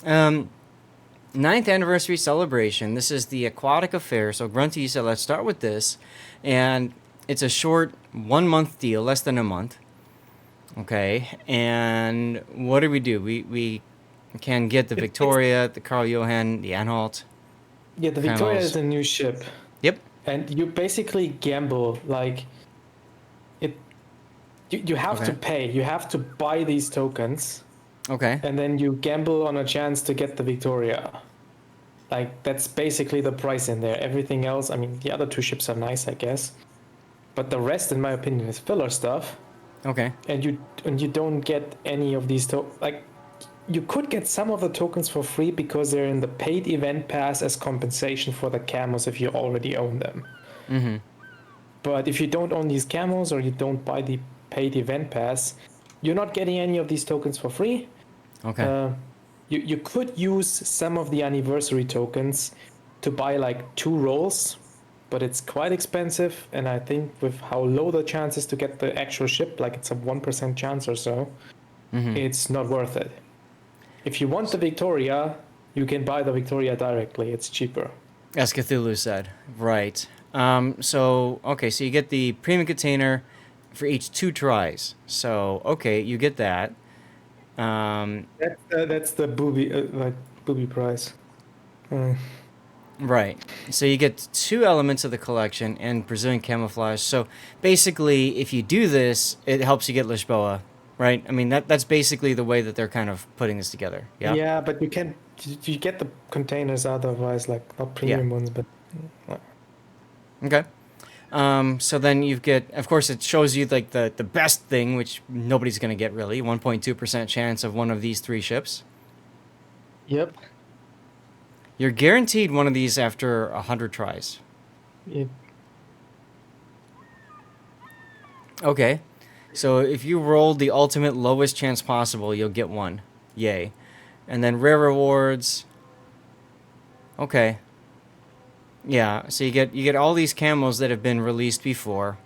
Um, Ninth anniversary celebration. This is the aquatic affair. So Grunty said, let's start with this. And it's a short 1 month deal, less than a month. Okay. And what do? We can get the It's Victoria, the Carl Johan, the Anhalt yeah, the Victoria is camos. a new ship, Yep. and you basically gamble like it. You have to Okay. pay. You have to buy these tokens, Okay. and then you gamble on a chance to get the Victoria. Like that's basically the price in there. Everything else, I mean, the other two ships are nice, I guess, but the rest, in my opinion, is filler stuff. Okay. And you don't get any of these like you could get some of the tokens for free because they're in the paid event pass as compensation for the camos if you already own them. Mm-hmm. But if you don't own these camos or you don't buy the paid event pass, you're not getting any of these tokens for free. Okay. Uh, you could use some of the anniversary tokens to buy like 2 rolls, but it's quite expensive. And I think with how low the chance is to get the actual ship, like it's a 1% chance or so, Mm-hmm. it's not worth it. If you want the Victoria, you can buy the Victoria directly. It's cheaper. As Cthulhu said. Right. So, okay, so you get the premium container for each 2 tries. So, okay, you get that. Um, That's the booby price. Uh, right. So you get 2 elements of the collection and Brazilian camouflage. So basically, if you do this, it helps you get Lisboa, right? I mean, that's basically the way that they're kind of putting this together. Yeah? yeah, but you can you get the containers otherwise, like not Yeah. premium ones, but Okay. So then you get, of course, it shows you like the best thing, which nobody's going to get really 1.2% chance of one of these 3 ships. yep. You're guaranteed one of these after 100 tries. It, Okay. So if you rolled the ultimate lowest chance possible, you'll get one. Yay. And then rare rewards. Okay. Yeah, so you get all these camos that have been released before.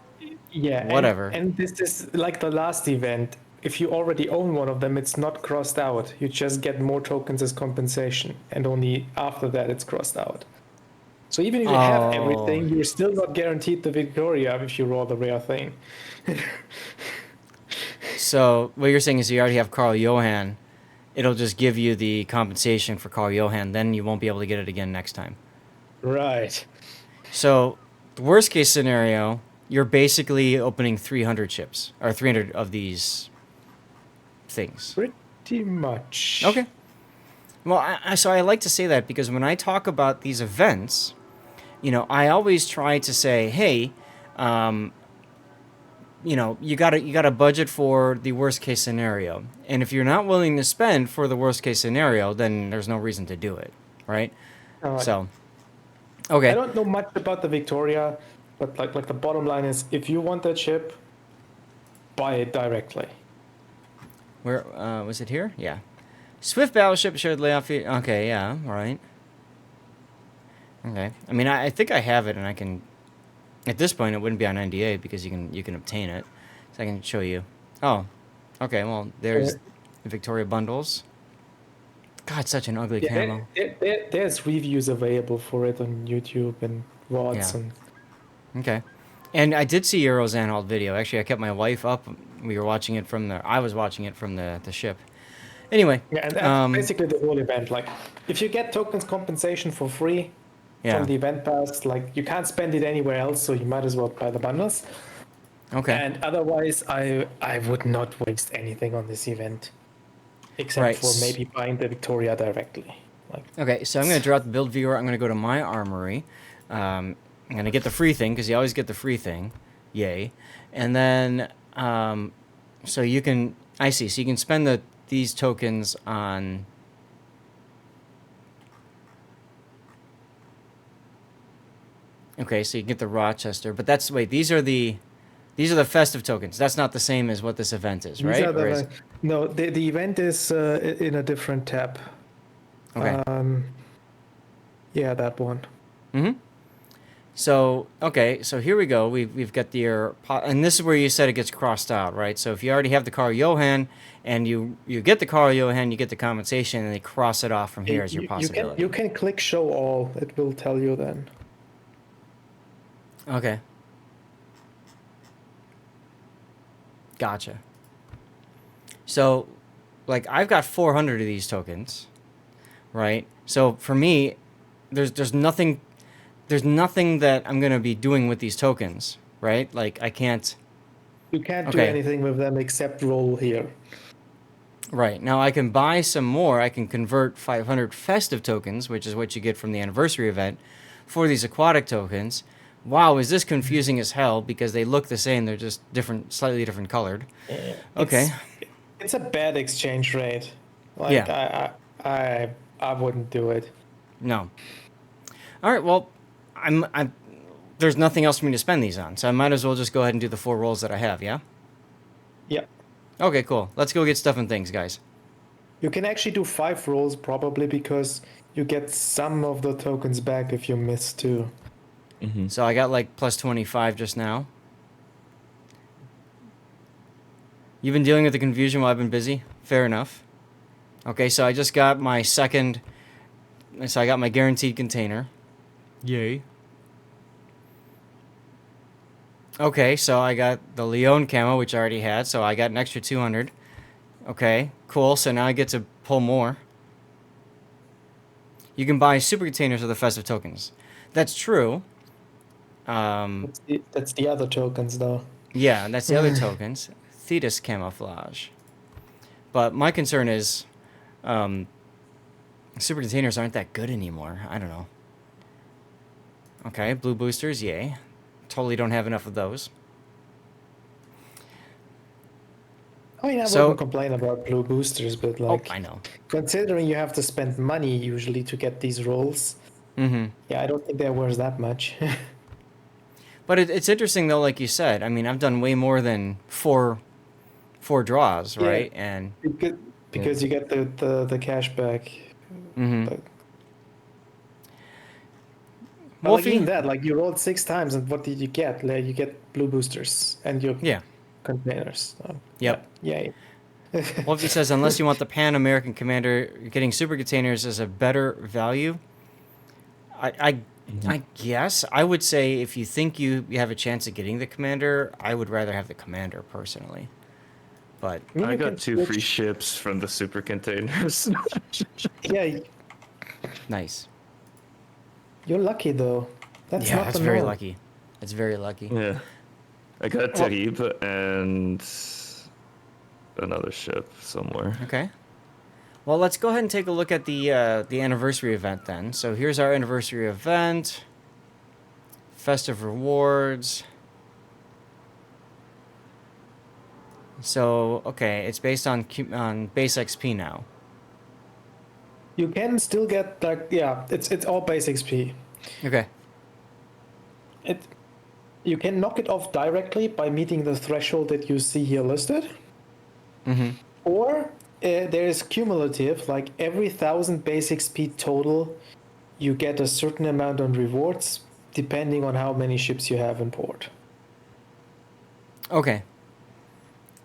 yeah, Whatever. and this is like the last event. If you already own one of them, it's not crossed out. You just get more tokens as compensation, and only after that it's crossed out. So even if you have Oh. everything, you're still not guaranteed the Victoria if you roll the rare thing. So what you're saying is you already have Carl Johan. It'll just give you the compensation for Carl Johan, then you won't be able to get it again next time. Right. So the worst case scenario, you're basically opening 300 chips or 300 of these things. Pretty much. Okay. Well, so I like to say that because when I talk about these events, I always try to say, hey, um, you got to budget for the worst case scenario, and if you're not willing to spend for the worst case scenario, then there's no reason to do it, right? Uh, So, I okay, don't know much about the Victoria, but like the bottom line is, if you want that ship, buy it directly. where was it here? Yeah, Swift battleship shared layoff. Okay, yeah, right. Okay, I mean, I think I have it, and I can. At this point, it wouldn't be on NDA because you can obtain it, so I can show you. Oh, okay. Well, Uh, there's the Victoria bundles. God, such an ugly yeah, camo. there's reviews available for it on YouTube and Yeah. VODs and Okay. And I did see Euro's Anhalt video. Actually, I kept my wife up. We were watching it from the. I was watching it from the ship. Anyway, yeah, and that's basically the whole event. Like, if you get tokens compensation for free from yeah. the event pass, like you can't spend it anywhere else, so you might as well buy the bundles. Okay. And otherwise, I would not waste anything on this event, except Right. for maybe buying the Victoria directly. Like, Okay. So I'm gonna drop the build viewer. I'm gonna go to my armory. I'm gonna get the free thing because you always get the free thing. Yay. And then so you can. I see. So you can spend these tokens on. Okay, so you can get the Rochester, but that's wait. These are the festive tokens. That's not the same as what this event is, these right? are Or is the no, the event is in a different tab. okay? Um, yeah, that one. Mm-hmm. So okay, so here we go. We've got and this is where you said it gets crossed out, right? So if you already have the Carl Johan and you get the Carl Johan, you get the compensation, and they cross it off from here as your possibility. You can click show all. It will tell you then. Okay. Gotcha. So, like, I've got 400 of these tokens, right? So for me, there's nothing that I'm gonna be doing with these tokens, right? Like I can't. You can't do Okay. anything with them except roll here. Right. Now I can buy some more. I can convert 500 festive tokens, which is what you get from the anniversary event, for these aquatic tokens. Wow, is this confusing as hell because they look the same, they're just different, slightly different colored. Okay. It's a bad exchange rate. Like Yeah. I wouldn't do it. No. All right, well, I'm there's nothing else for me to spend these on, so I might as well just go ahead and do the 4 rolls that I have, yeah? Yeah. Okay, cool. Let's go get stuff and things, guys. You can actually do 5 rolls probably because you get some of the tokens back if you miss too. So I got like plus 25 just now. You've been dealing with the confusion while I've been busy? Fair enough. Okay, so I just got my second... So I got my guaranteed container. Yay. Okay, so I got the Leon camo, which I already had, so I got an extra 200. Okay, cool, so now I get to pull more. You can buy super containers with the festive tokens. That's true. That's the other tokens though. Yeah, that's the other tokens. Thetis camouflage. But my concern is super containers aren't that good anymore. I don't know. Okay, blue boosters, yay. Totally don't have enough of those. I mean, I wouldn't complain about blue boosters, but like, I know. considering you have to spend money usually to get these rolls, yeah, I don't think they're worth that much. But it's interesting though, like you said. I mean, I've done way more than four draws, right? Yeah, And because you get the cash back. But like even that, like you rolled 6 times, and what did you get? Like, you get blue boosters and your containers. So, Yep. Yeah, yay. Wolfie says, unless you want the Pan American Commander, getting super containers is a better value. I guess I would say if you think you have a chance of getting the Commander, I would rather have the Commander personally. But I got 2 free ships from the super containers. Yeah, nice. You're lucky though. That's not that's the very norm. lucky. It's very lucky. Yeah. I got Tarib and another ship somewhere. Okay. Well, let's go ahead and take a look at the anniversary event then. So here's our anniversary event. Festive rewards. So, okay, it's based on base XP now. You can still get like it's all base XP. Okay. You can knock it off directly by meeting the threshold that you see here listed. Or there is cumulative, like every 1,000 base XP total, you get a certain amount on rewards, depending on how many ships you have in port. Okay.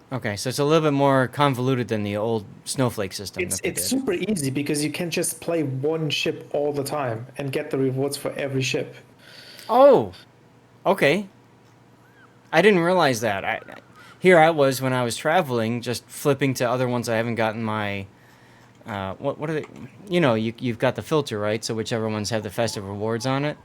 Okay, so it's a little bit more convoluted than the old snowflake system. It's super easy because you can just play one ship all the time and get the rewards for every ship. Oh, okay. I didn't realize that. Here I was when I was traveling, just flipping to other ones I haven't gotten my. What are they? You know, you've got the filter, right? So whichever ones have the festive rewards on it.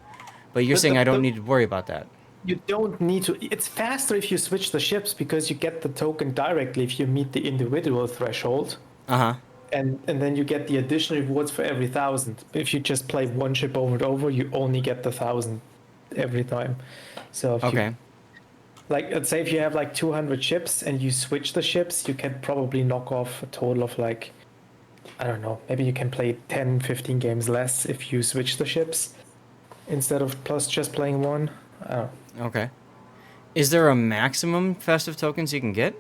But you're saying I don't need to worry about that. You don't need to. It's faster if you switch the ships because you get the token directly if you meet the individual threshold. And then you get the additional rewards for every 1,000. If you just play one ship over and over, you only get the 1,000 every time. So if you, like, let's say if you have like 200 ships and you switch the ships, you can probably knock off a total of like, I don't know, maybe you can play 10, 15 games less if you switch the ships instead of plus just playing one. Okay. Is there a maximum festive tokens you can get?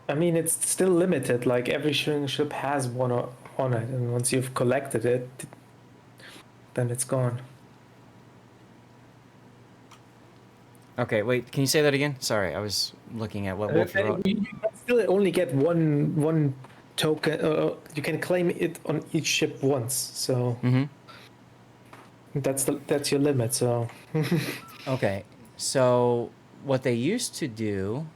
I mean, it's still limited. Like every ship has one on it, and once you've collected it, then it's gone. Okay, wait. Can you say that again? Sorry, I was looking at what Wolfie wrote. You can still only get one token. You can claim it on each ship once. So Mm-hmm. that's your limit. So Okay, so what they used to do,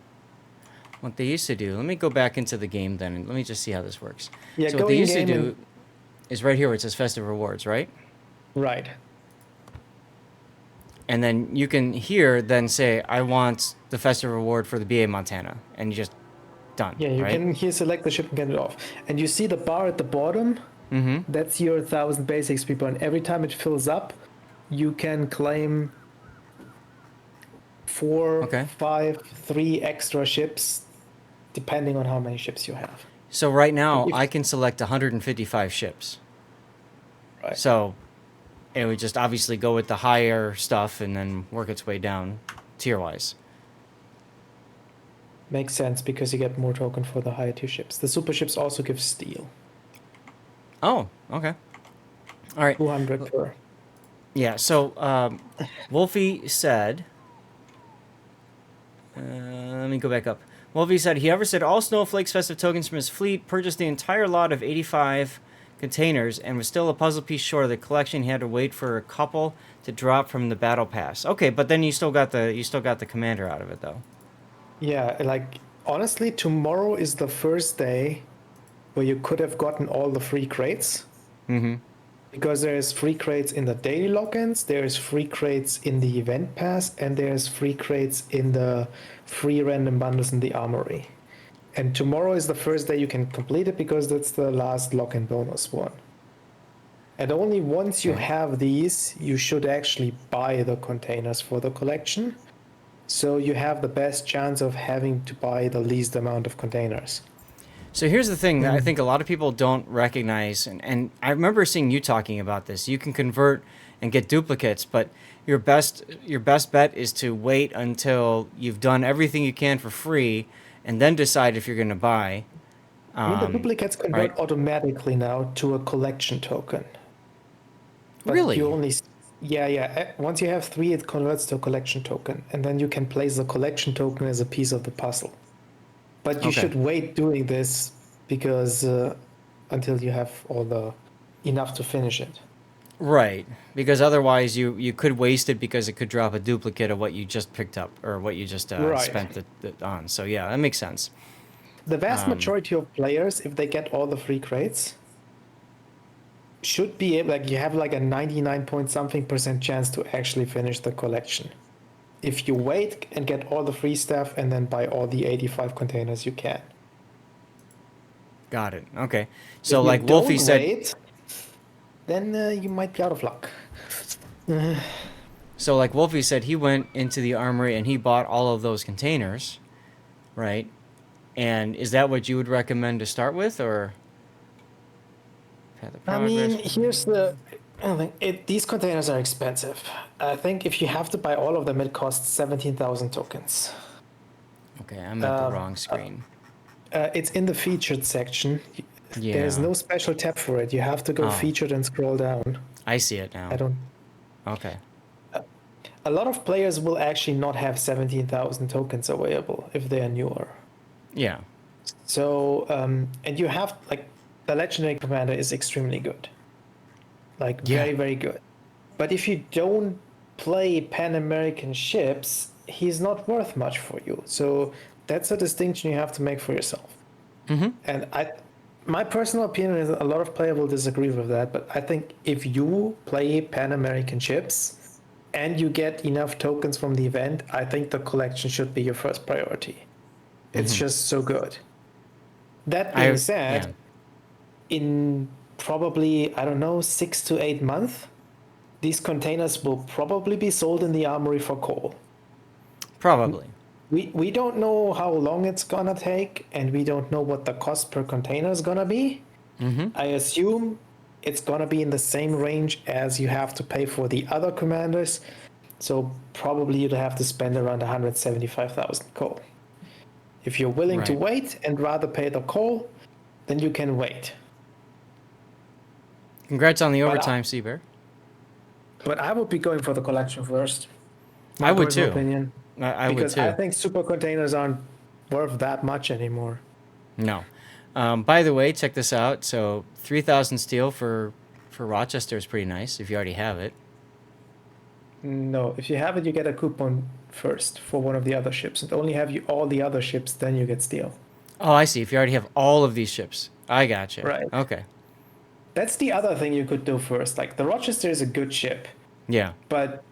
let me go back into the game then, and let me just see how this works. yeah, So go what they in used to game do is right here where it says festive rewards, right? right. And then you can here then say, I want the festive reward for the BA Montana, and you just done, Yeah, you right? can here select the ship and get it off. And you see the bar at the bottom. Mm-hmm. That's your 1,000 base XP bar. And every time it fills up, you can claim 4, Okay. 5, 3 extra ships, depending on how many ships you have. So right And now if I can select 155 ships. right. So it would just obviously go with the higher stuff and then work its way down tier-wise. Makes sense because you get more token for the higher tier ships. The super ships also give steel. Oh, okay. All right. 200 per. Yeah, so Wolfie said, let me go back up. Wolfie said he harvested all Snowflake's festive tokens from his fleet, purchased the entire lot of 85 containers, and was still a puzzle piece short of the collection. He had to wait for a couple to drop from the battle pass. Okay, but then you still got the commander out of it though. Yeah, like honestly, tomorrow is the first day where you could have gotten all the free crates. Mm-hmm. Because there's free crates in the daily logins, there's free crates in the event pass, and there's free crates in the free random bundles in the armory. And tomorrow is the first day you can complete it because that's the last login bonus one. And only once you Okay. have these, you should actually buy the containers for the collection. So you have the best chance of having to buy the least amount of containers. So here's the thing that I think a lot of people don't recognize, and I remember seeing you talking about this. You can convert and get duplicates, but your best bet is to wait until you've done everything you can for free, and then decide if you're going to buy. I mean, the duplicates convert right. automatically now to a collection token. But Really? you only, yeah. Once you have 3, it converts to a collection token, and then you can place the collection token as a piece of the puzzle. But you Okay. should wait doing this because until you have all the enough to finish it. Right, because otherwise you could waste it because it could drop a duplicate of what you just picked up or what you just Right. spent it on. So yeah, that makes sense. The vast majority of players, if they get all the free crates, should be able, like you have like a 99 point something % chance to actually finish the collection. If you wait and get all the free stuff and then buy all the 85 containers, you can. Got it. Okay. So If like you Wolfie don't said, wait, then you might be out of luck. he went into the armory and he bought all of those containers, right? And is that what you would recommend to start with, or? Path of I mean, Progress? here's the these containers are expensive. I think if you have to buy all of them, it costs 17,000 tokens. Okay, I'm at the wrong screen. It's in the featured section. Yeah. There's no special tab for it. You have to go Oh. featured and scroll down. I see it now. I don't. Okay. A lot of players will actually not have 17,000 tokens available if they are newer. Yeah. So, and you have, like, the legendary commander is extremely good. Like, Yeah. very, very good. But if you don't play Pan American ships, he's not worth much for you. So that's a distinction you have to make for yourself. Mm-hmm. And my personal opinion is a lot of players will disagree with that, but I think if you play Pan American ships and you get enough tokens from the event, I think the collection should be your first priority. It's just so good. That being said, in probably, I don't know, 6 to 8 months, these containers will probably be sold in the armory for coal. Probably. We don't know how long it's gonna take, and we don't know what the cost per container is gonna be. Mm-hmm. I assume it's gonna be in the same range as you have to pay for the other commanders, so probably you'd have to spend around 175,000 coal. If you're willing to Right. wait and rather pay the coal, then you can wait. Congrats on the But, overtime, Seabear. But I would be going for the collection first. I would personal too. Opinion. I would because too. I think super containers aren't worth that much anymore. No. By the way, check this out. So 3,000 steel for Rochester is pretty nice if you already have it. No, if you have it, you get a coupon first for one of the other ships, and only have you all the other ships, then you get steel. Oh, I see. If you already have all of these ships, I gotcha. Right. Okay. That's the other thing you could do first. Like the Rochester is a good ship, Yeah. but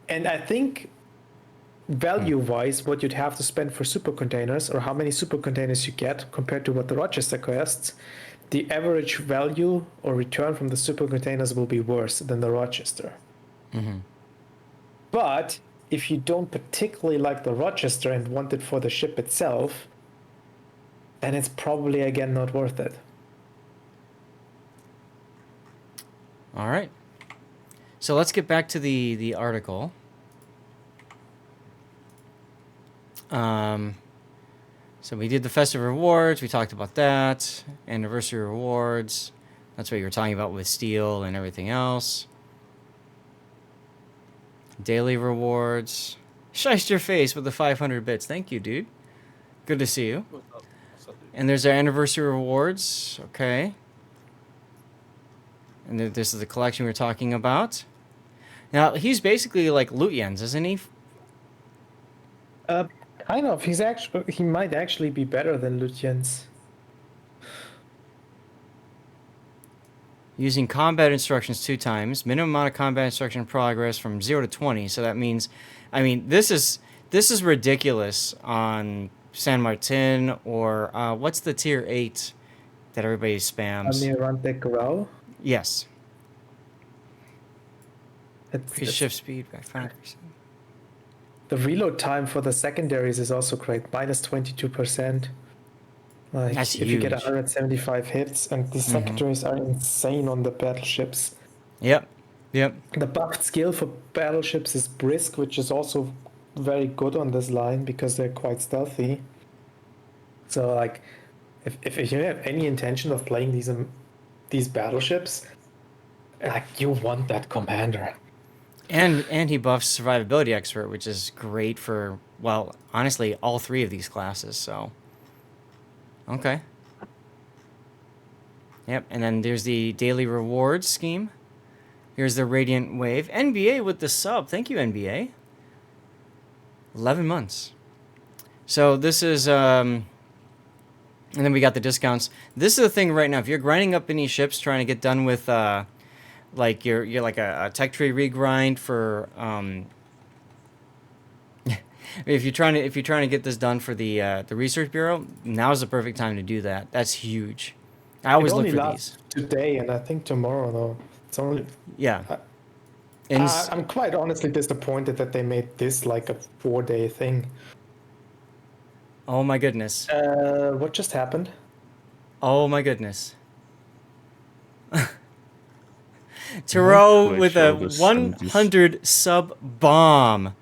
and I think value-wise, what you'd have to spend for super containers, or how many super containers you get compared to what the Rochester costs, the average value or return from the super containers will be worse than the Rochester. Mm-hmm. But if you don't particularly like the Rochester and want it for the ship itself, then it's probably again not worth it. All right. So let's get back to the article. So we did the festive rewards. We talked about that. Anniversary rewards. That's what you were talking about with steel and everything else. Daily rewards. Shiced your face with the 500 bits. Thank you, dude. Good to see you. And there's our anniversary rewards. Okay. And this is the collection we were talking about. Now, he's basically like Lutyens, isn't he? Kind of. He might actually be better than Lutyens. Using combat instructions 2 times. Minimum amount of combat instruction progress from 0 to 20. So that means, I mean, this is ridiculous on San Martin or what's the tier 8 that everybody spams? Almirante Grau. Yes. It's Shift speed by 5%. the reload time for the secondaries is also great, minus 22%. Like That's if you get huge. 175 hits, and the secondaries are insane on the battleships. Yep. Yep. The buffed skill for battleships is brisk, which is also very good on this line because they're quite stealthy. So like, if you have any intention of playing these battleships, like you want that commander. And he buffs survivability expert, which is great for, well, honestly, all 3 of these classes. So, okay. Yep. And then there's the daily rewards scheme. Here's the Radiant Wave. NBA with the sub. Thank you, NBA. 11 months. So this is, and then we got the discounts. This is the thing right now. If you're grinding up any ships, trying to get done with, like you're like a tech tree regrind for, if you're trying to get this done for the research bureau, now's the perfect time to do that. That's huge. I always It look only for lasts these. today, and I think tomorrow though. It's only. Yeah. And I'm quite honestly disappointed that they made this like a 4-day thing. oh my goodness. What just happened? Oh my goodness. Taro Twitch with a all of a sudden just- 100 sub bomb.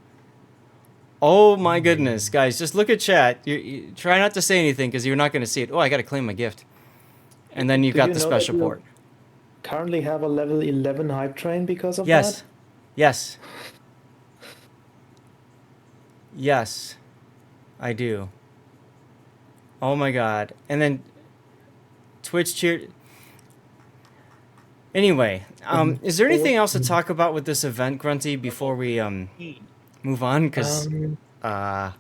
Oh my goodness, guys! Just look at chat. You try not to say anything because you're not going to see it. Oh, I got to claim my gift. And then you've Did got you the know that special you port. Currently have a level 11 hype train because of Yes, that? yes, yes, I do. Oh my god! And then Twitch cheer. Anyway, is there anything else to talk about with this event, Grunty, before we move on? Because oh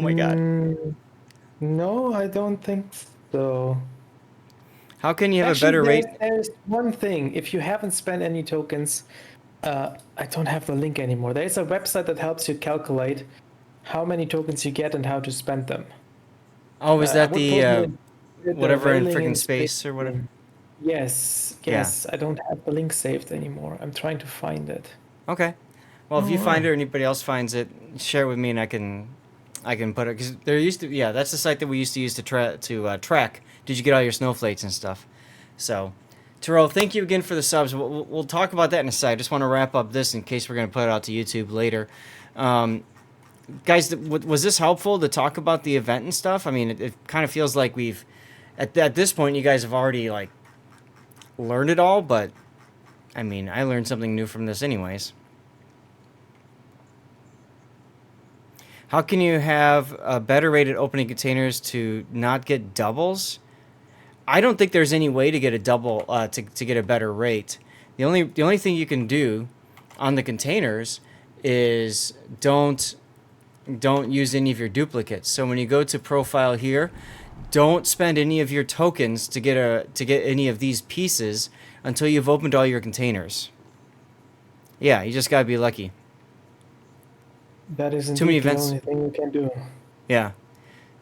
my god, No, I don't think so. how can you have Actually, a better rate? there's one thing. If you haven't spent any tokens, I don't have the link anymore. There's a website that helps you calculate how many tokens you get and how to spend them. Oh, is that I would the post it with the whatever in railing freaking and space or whatever? Yes, Yeah. yes. I don't have the link saved anymore. I'm trying to find it. Okay. Well, if you Oh, find wow. it or anybody else finds it, share it with me and I can put it because there used to that's the site that we used to use to track. Did you get all your snowflakes and stuff? So, Terrell, thank you again for the subs. We'll talk about that in a sec. I just want to wrap up this in case we're going to put it out to YouTube later. Guys, was this helpful to talk about the event and stuff? I mean, it kind of feels like we've at this point you guys have already like learned it all, but I mean, I learned something new from this anyways. How can you have better rated opening containers to not get doubles? I don't think there's any way to get a double to get a better rate. The only thing you can do on the containers is don't use any of your duplicates. So when you go to profile here, don't spend any of your tokens to get any of these pieces until you've opened all your containers. Yeah, you just gotta be lucky. That is Too many indeed the events. only thing you can do. Yeah,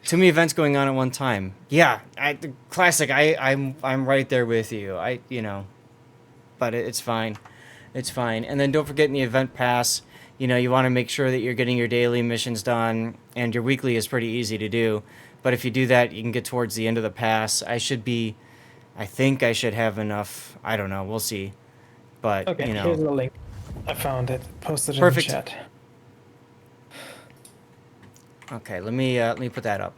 too many events going on at one time. Yeah, the classic. I'm right there with you. But it's fine. It's fine. And then don't forget in the event pass, you want to make sure that you're getting your daily missions done, and your weekly is pretty easy to do. But if you do that, you can get towards the end of the pass. I think I should have enough. I don't know. We'll see. But, Okay, here's the link. I found it. Posted Perfect. in the chat. Okay, let me put that up.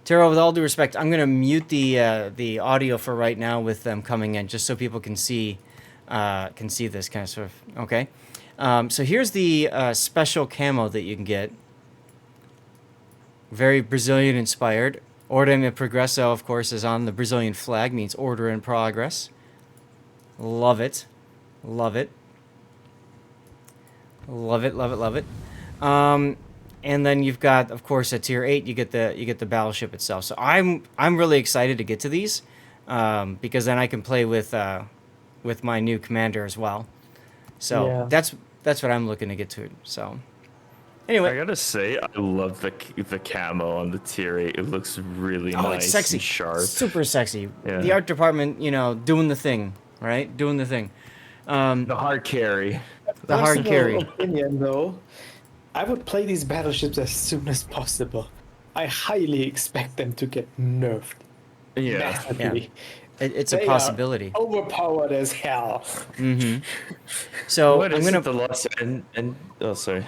Taro, with all due respect, I'm gonna mute the audio for right now with them coming in, just so people can see this kind of stuff. Okay, so here's the special camo that you can get. Very Brazilian inspired. Ordem e Progresso, of course, is on the Brazilian flag, means order in progress. Love it. Love it. Love it, love it, love it. And then you've got, of course, at tier 8, you get the battleship itself. So I'm really excited to get to these, because then I can play with my new commander as well. So Yeah. that's what I'm looking to get to. So I anyway, gotta say, I love the camo on the tier 8. It looks really oh, nice it's sexy, and sharp. super sexy. Yeah. The art department, doing the thing, right? Doing the thing. The hard carry. The hard Personal carry. opinion, though, I would play these battleships as soon as possible. I highly expect them to get nerfed. Yeah. Massively. It's a They possibility. are overpowered as hell. So What I'm is gonna it, the loss and oh, sorry.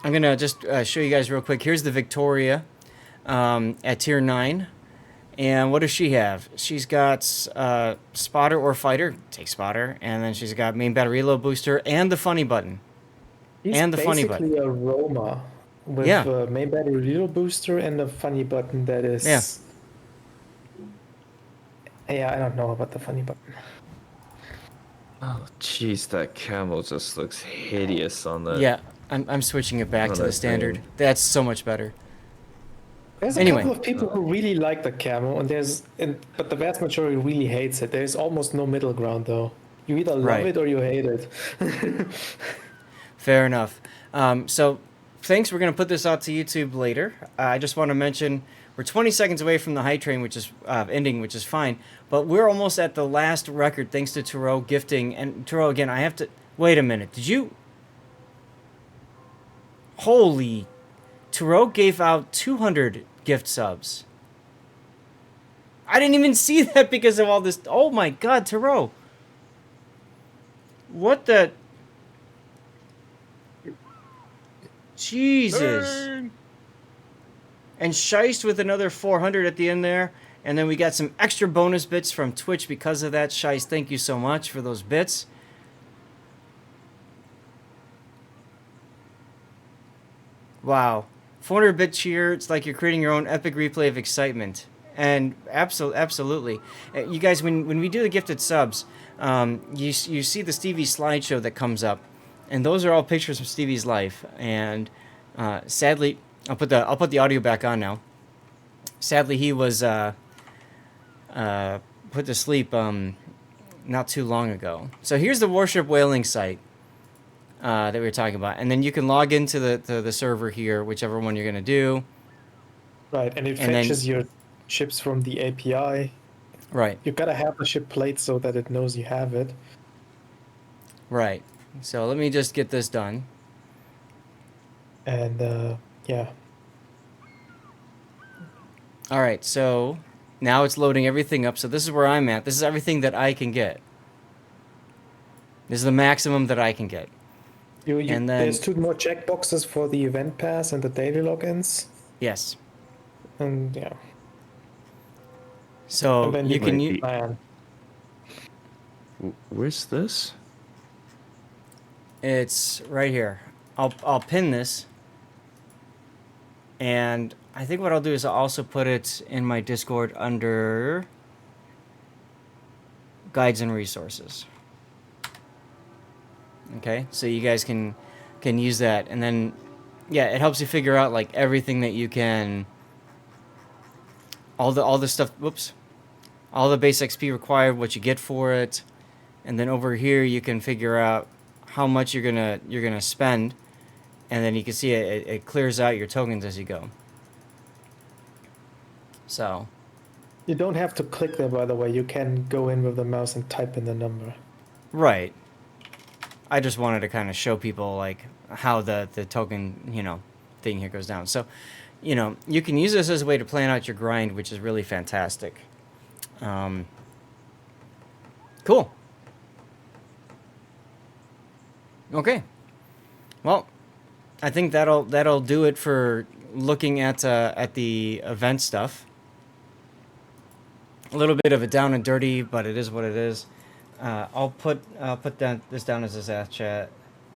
I'm gonna just show you guys real quick. Here's the Victoria at tier 9, and what does she have? She's got spotter or fighter. Take spotter, and then she's got main battery reload booster and the funny button. He's And the funny button. basically a Roma with Yeah. a main battery reload booster and a funny button that is. Yeah. Yeah, I don't know about the funny button. Oh, jeez, that camo just looks hideous on that. Yeah, I'm switching it back Oh, to the that's standard. lame. That's so much better. There's a Anyway. couple of people who really like the camo, but the vast majority really hates it. There's almost no middle ground, though. You either love Right. it or you hate it. Fair enough. So thanks. We're going to put this out to YouTube later. I just want to mention we're 20 seconds away from the hype train, which is ending, which is fine. But we're almost at the last record thanks to Taro gifting. And Taro, again, I have to... Wait a minute. Did you... Holy... Taro gave out 200 gift subs. I didn't even see that because of all this... Oh my god, Taro. What the... Jesus. And Scheist with another 400 at the end there. And then we got some extra bonus bits from Twitch because of that. Scheist, thank you so much for those bits. Wow. 400-bit cheer. It's like you're creating your own epic replay of excitement. And absolutely. You guys, when we do the gifted subs, you see the Stevie slideshow that comes up. And those are all pictures from Stevie's life. And sadly, I'll put the audio back on now. Sadly, he was put to sleep not too long ago. So here's the Warship whaling site that we were talking about, and then you can log into the server here, whichever one you're gonna do. Right, and it And then- fetches your ships from the API. Right, You gotta have the ship plate so that it knows you have it. right. So let me just get this done. And yeah. All right, so now it's loading everything up. So this is where I'm at. This is everything that I can get. This is the maximum that I can get. And then- There's 2 more checkboxes for the event pass and the daily logins. Yes. And yeah. So And then you can might use. be- plan. Where's this? It's right here. I'll pin this. And I think what I'll do is I'll also put it in my Discord under guides and resources. Okay, so you guys can use that, and then yeah, it helps you figure out like everything that you can, all the stuff. Whoops, all the base XP required, what you get for it, and then over here you can figure out how much you're gonna spend, and then you can see it clears out your tokens as you go. So You don't have to click there, by the way. You can go in with the mouse and type in the number. right, I just wanted to kind of show people like how the token thing here goes down. So you can use this as a way to plan out your grind, which is really fantastic. Cool. Okay. Well, I think that'll do it for looking at the event stuff. A little bit of it down and dirty, but it is what it is. I'll put this down as a Zath chat.